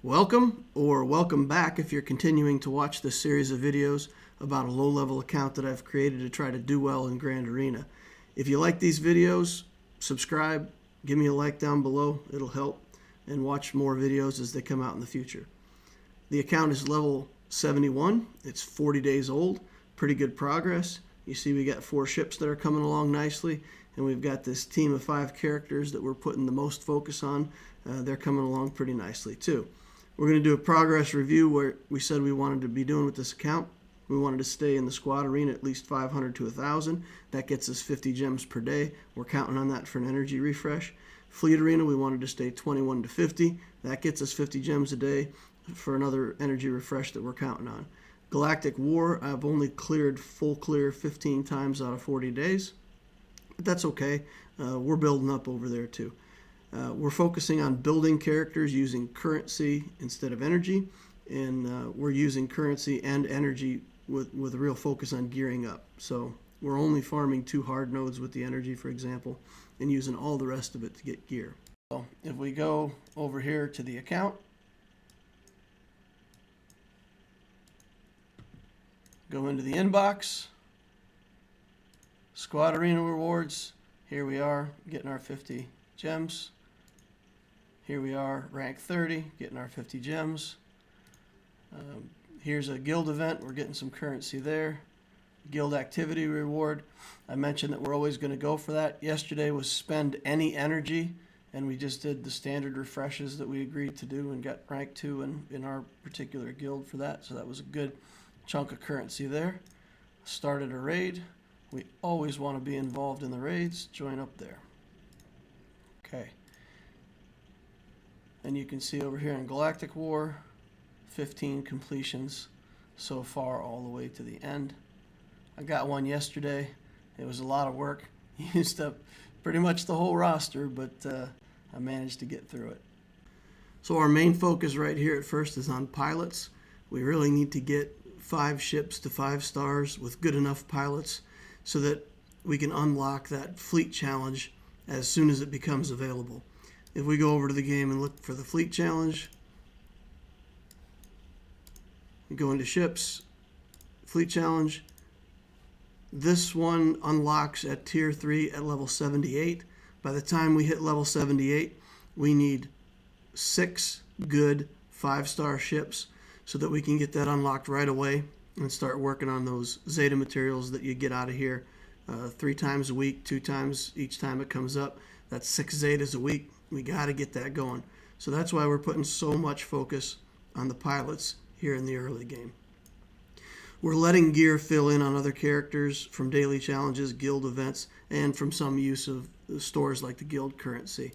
Welcome, or welcome back if you're continuing to watch this series of videos about a low-level account that I've created to try to do well in Grand Arena. If you like these videos, subscribe, give me a like down below, it'll help, and watch more videos as they come out in the future. The account is level 71, it's 40 days old, pretty good progress. You see we got 4 ships that are coming along nicely, and we've got this team of 5 characters that we're putting the most focus on. They're coming along pretty nicely too. We're going to do a progress review where we said we wanted to be doing with this account. We wanted to stay in the squad arena at least 500 to 1,000. That gets us 50 gems per day. We're counting on that for an energy refresh. Fleet arena, we wanted to stay 21 to 50. That gets us 50 gems a day for another energy refresh that we're counting on. Galactic War, I've only cleared full clear 15 times out of 40 days. But that's okay. We're building up over there too. We're focusing on building characters using currency instead of energy, and we're using currency and energy with a real focus on gearing up. So we're only farming 2 hard nodes with the energy, for example, and using all the rest of it to get gear. So if we go over here to the account, go into the inbox, squad arena rewards, here we are getting our 50 gems. Here we are, rank 30, getting our 50 gems. Here's a guild event. We're getting some currency there. Guild activity reward. I mentioned that we're always going to go for that. Yesterday was spend any energy, and we just did the standard refreshes that we agreed to do and got rank 2 in our particular guild for that. So that was a good chunk of currency there. Started a raid. We always want to be involved in the raids. Join up there. Okay. And you can see over here in Galactic War, 15 completions so far all the way to the end. I got one yesterday. It was a lot of work. Used up pretty much the whole roster, but I managed to get through it. So our main focus right here at first is on pilots. We really need to get 5 ships to 5 stars with good enough pilots so that we can unlock that fleet challenge as soon as it becomes available. If we go over to the game and look for the fleet challenge, we go into ships, fleet challenge. This one unlocks at tier 3 at level 78. By the time we hit level 78, we need 6 good 5-star ships so that we can get that unlocked right away and start working on those Zeta materials that you get out of here 3 times a week, 2 times each time it comes up. That's 6 Zetas a week. We got to get that going. So that's why we're putting so much focus on the pilots here in the early game. We're letting gear fill in on other characters from daily challenges, guild events, and from some use of stores like the guild currency.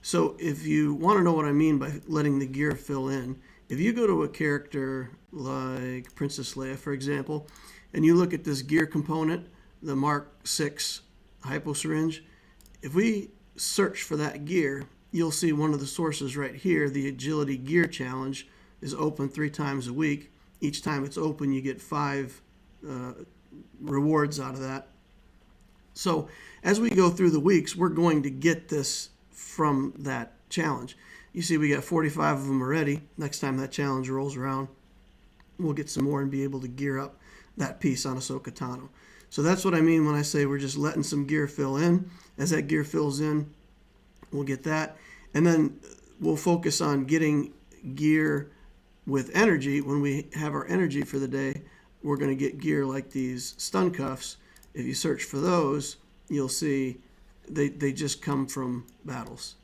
So if you want to know what I mean by letting the gear fill in, if you go to a character like Princess Leia, for example, and you look at this gear component, the Mark 6 hyposyringe, if we search for that gear, you'll see one of the sources right here, the Agility Gear Challenge, is open 3 times a week. Each time it's open, you get 5 rewards out of that. So as we go through the weeks, we're going to get this from that challenge. You see we got 45 of them already. Next time that challenge rolls around, we'll get some more and be able to gear up that piece on Ahsoka Tano. So that's what I mean when I say we're just letting some gear fill in. As that gear fills in, we'll get that. And then we'll focus on getting gear with energy. When we have our energy for the day, we're going to get gear like these stun cuffs. If you search for those, you'll see they just come from battles.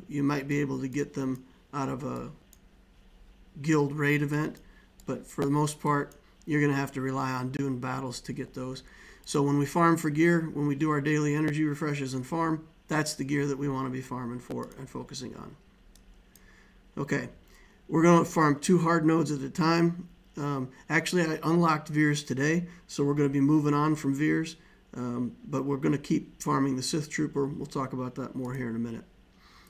You might be able to get them out of a guild raid event, but for the most part, you're going to have to rely on doing battles to get those. So when we farm for gear, when we do our daily energy refreshes and farm, that's the gear that we want to be farming for and focusing on. Okay, we're going to farm 2 hard nodes at a time. Actually, I unlocked Veers today, so we're going to be moving on from Veers, but we're going to keep farming the Sith Trooper. We'll talk about that more here in a minute.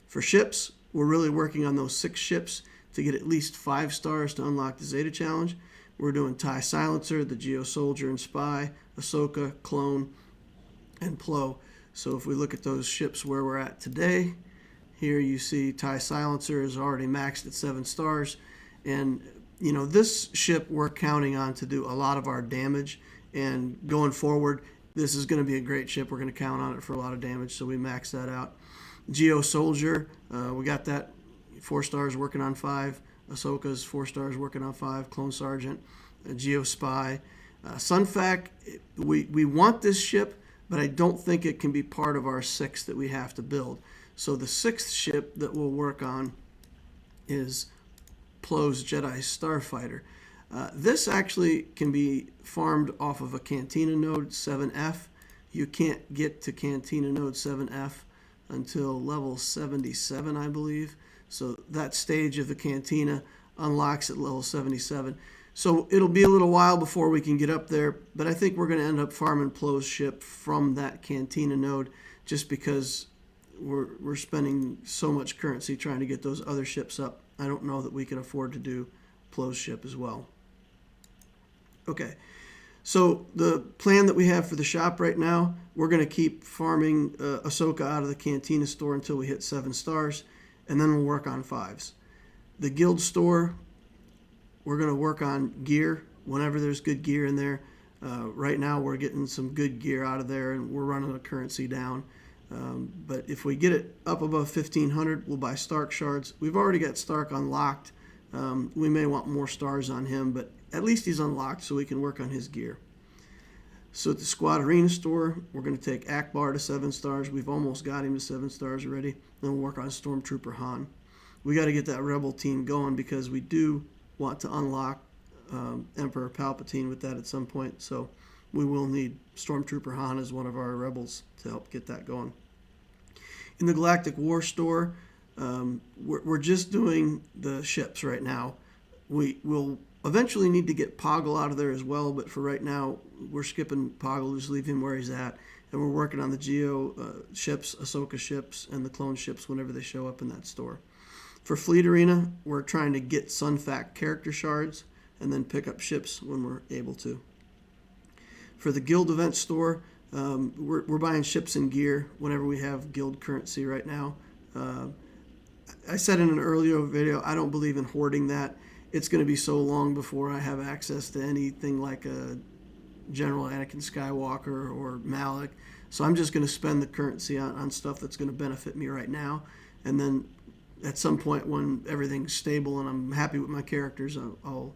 For ships, we're really working on those 6 ships to get at least 5 stars to unlock the Zeta Challenge. We're doing TIE Silencer, the Geo Soldier and Spy, Ahsoka, Clone, and Plo. So if we look at those ships where we're at today, Here you see TIE Silencer is already maxed at 7 stars. And, you know, this ship we're counting on to do a lot of our damage. And going forward, this is going to be a great ship. We're going to count on it for a lot of damage, so we max that out. Geo Soldier, we got that 4 stars working on 5. Ahsoka's 4 stars working on 5. Clone Sergeant, Geo Spy. Sunfac, we want this ship, but I don't think it can be part of our 6 that we have to build. So the 6th ship that we'll work on is Plo's Jedi Starfighter. This actually can be farmed off of a Cantina node 7F. You can't get to Cantina node 7F until level 77, I believe. So that stage of the Cantina unlocks at level 77. So it'll be a little while before we can get up there, but I think we're going to end up farming Plo's ship from that Cantina node just because we're spending so much currency trying to get those other ships up. I don't know that we can afford to do Plo's ship as well. Okay, so the plan that we have for the shop right now, we're going to keep farming Ahsoka out of the Cantina store until we hit 7 stars, and then we'll work on 5s. The guild store, we're going to work on gear whenever there's good gear in there. Right now we're getting some good gear out of there, and we're running the currency down. But if we get it up above 1,500, we'll buy Stark shards. We've already got Stark unlocked. We may want more stars on him, but at least he's unlocked so we can work on his gear. So at the Squad Arena store, we're going to take Akbar to 7 stars. We've almost got him to 7 stars already. Then we'll work on Stormtrooper Han. We got to get that Rebel team going because we do want to unlock Emperor Palpatine with that at some point. So we will need Stormtrooper Han as one of our Rebels to help get that going. In the Galactic War store, we're just doing the ships right now. We will eventually need to get Poggle out of there as well, but for right now, we're skipping Poggle, just leave him where he's at, and we're working on the Geo ships, Ahsoka ships, and the clone ships whenever they show up in that store. For Fleet Arena, we're trying to get Sunfac character shards and then pick up ships when we're able to. For the Guild event store, we're buying ships and gear whenever we have Guild currency right now. I said in an earlier video, I don't believe in hoarding that. It's going to be so long before I have access to anything like a General Anakin Skywalker or Malik. So I'm just going to spend the currency on stuff that's going to benefit me right now. And then at some point when everything's stable and I'm happy with my characters, I'll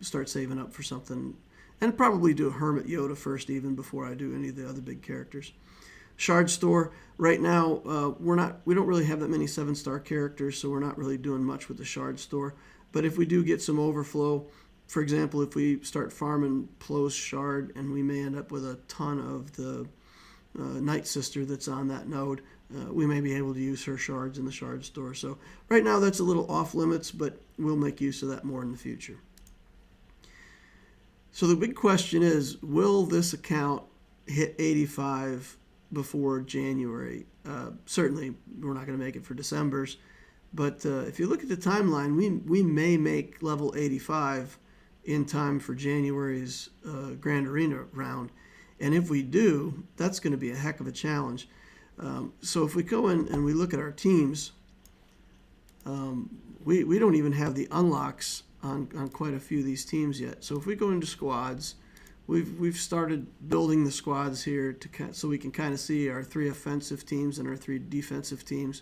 start saving up for something. And probably do a Hermit Yoda first even before I do any of the other big characters. Shard store, right now, we don't really have that many 7-star characters, so we're not really doing much with the Shard store. But if we do get some overflow, for example, if we start farming Plo's Shard and we may end up with a ton of the Night Sister that's on that node, we may be able to use her shards in the Shard store. So right now that's a little off limits, but we'll make use of that more in the future. So the big question is, will this account hit 85 before January? Certainly we're not going to make it for December's. But if you look at the timeline, we may make level 85 in time for January's Grand Arena round. And if we do, that's going to be a heck of a challenge. So if we go in and we look at our teams, we don't even have the unlocks on quite a few of these teams yet. So if we go into squads, we've started building the squads here so we can kind of see our 3 offensive teams and our 3 defensive teams.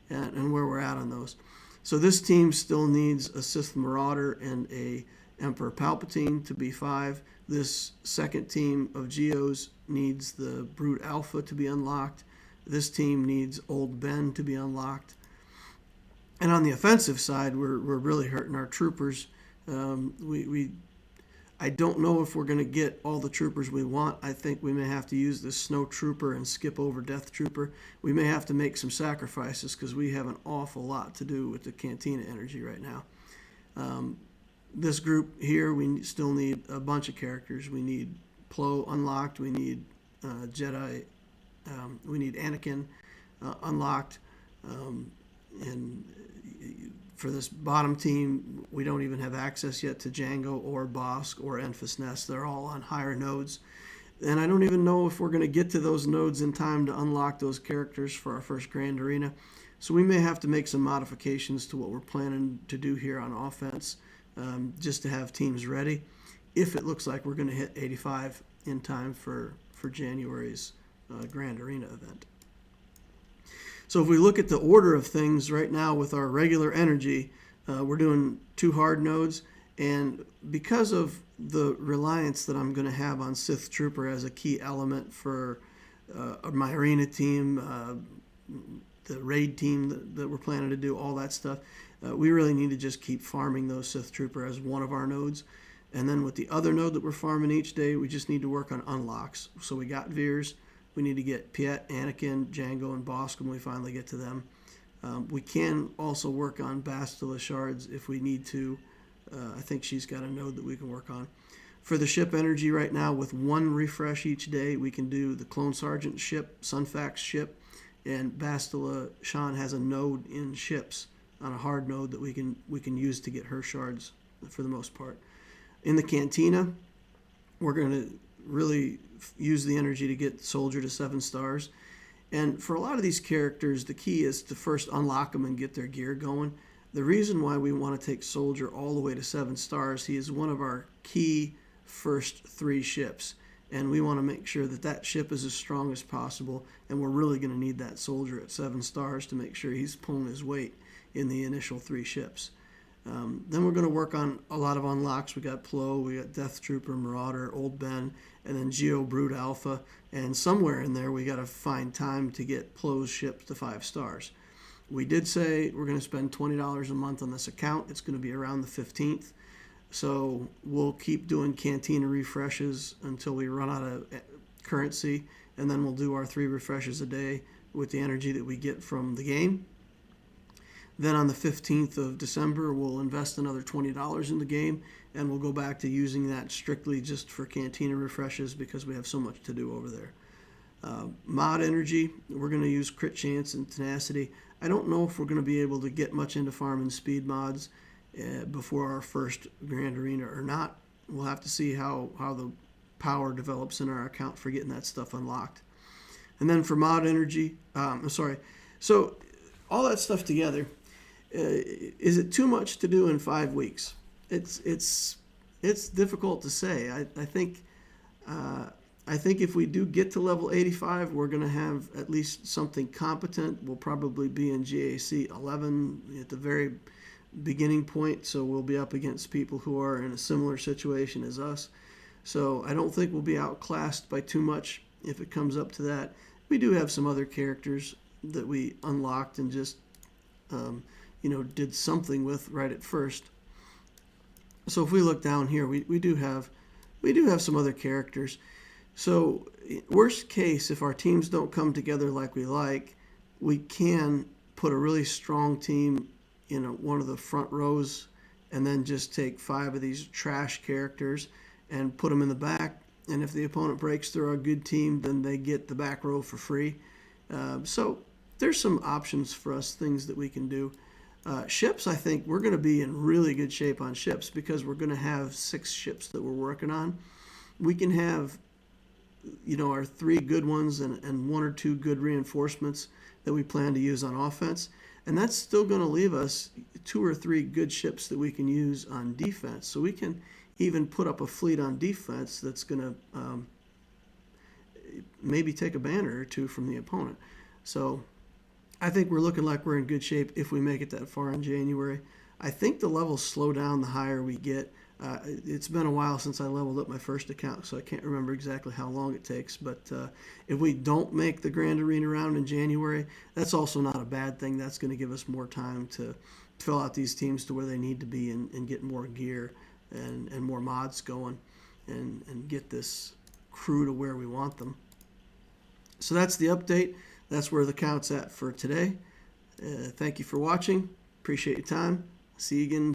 And where we're at on those. So this team still needs a Sith Marauder and a Emperor Palpatine to be 5. This second team of Geos needs the Brute Alpha to be unlocked. This team needs Old Ben to be unlocked. And on the offensive side, we're really hurting our troopers. I don't know if we're going to get all the troopers we want. I think we may have to use the Snow Trooper and skip over Death Trooper. We may have to make some sacrifices because we have an awful lot to do with the Cantina energy right now. This group here, we still need a bunch of characters. We need Plo unlocked. We need Jedi. We need Anakin unlocked. And for this bottom team, we don't even have access yet to Django or Bosk or Enfys Nest. They're all on higher nodes. And I don't even know if we're going to get to those nodes in time to unlock those characters for our first Grand Arena. So we may have to make some modifications to what we're planning to do here on offense, just to have teams ready if it looks like we're going to hit 85 in time for January's Grand Arena event. So if we look at the order of things right now with our regular energy, we're doing 2 hard nodes, and because of the reliance that I'm going to have on Sith Trooper as a key element for my arena team, the raid team that we're planning to do, all that stuff, we really need to just keep farming those Sith Trooper as one of our nodes. And then with the other node that we're farming each day, we just need to work on unlocks. So we got Veers. We need to get Piet, Anakin, Django, and Bosk when we finally get to them. We can also work on Bastila shards if we need to. I think she's got a node that we can work on. For the ship energy right now, with 1 refresh each day, we can do the Clone Sergeant ship, Sunfax ship, and Bastila Shan has a node in ships on a hard node that we can use to get her shards for the most part. In the Cantina, we're going to really use the energy to get Soldier to 7 stars. And for a lot of these characters, the key is to first unlock them and get their gear going. The reason why we want to take Soldier all the way to 7 stars, he is one of our key first 3 ships. And we want to make sure that that ship is as strong as possible. And we're really going to need that Soldier at 7 stars to make sure he's pulling his weight in the initial 3 ships. Then we're going to work on a lot of unlocks. We got Plo, we got Death Trooper, Marauder, Old Ben, and then Geo Brood Alpha. And somewhere in there, we got to find time to get Plo's ship to 5 stars. We did say we're going to spend $20 a month on this account. It's going to be around the 15th. So we'll keep doing Cantina refreshes until we run out of currency, and then we'll do our 3 refreshes a day with the energy that we get from the game. Then on the 15th of December, we'll invest another $20 in the game, and we'll go back to using that strictly just for Cantina refreshes because we have so much to do over there. Mod energy, we're going to use Crit Chance and Tenacity. I don't know if we're going to be able to get much into farming speed mods before our first Grand Arena or not. We'll have to see how the power develops in our account for getting that stuff unlocked. And then for mod energy, so all that stuff together, is it too much to do in 5 weeks? It's difficult to say. I think if we do get to level 85, we're going to have at least something competent. We'll probably be in GAC 11 at the very beginning point, so we'll be up against people who are in a similar situation as us. So I don't think we'll be outclassed by too much if it comes up to that. We do have some other characters that we unlocked and just did something with right at first. So if we look down here, we do have some other characters. So worst case, if our teams don't come together like we like, we can put a really strong team in one of the front rows and then just take 5 of these trash characters and put them in the back. And if the opponent breaks through our good team, then they get the back row for free. So there's some options for us, things that we can do. Ships, I think we're going to be in really good shape on ships because we're going to have 6 ships that we're working on. We can have, our 3 good ones and 1 or 2 good reinforcements that we plan to use on offense. And that's still going to leave us 2 or 3 good ships that we can use on defense. So we can even put up a fleet on defense that's going to maybe take a banner or 2 from the opponent. So I think we're looking like we're in good shape if we make it that far in January. I think the levels slow down the higher we get. It's been a while since I leveled up my first account, so I can't remember exactly how long it takes. But if we don't make the Grand Arena round in January, that's also not a bad thing. That's going to give us more time to fill out these teams to where they need to be and get more gear and more mods going and get this crew to where we want them. So that's the update. That's where the count's at for today. Thank you for watching. Appreciate your time. See you again.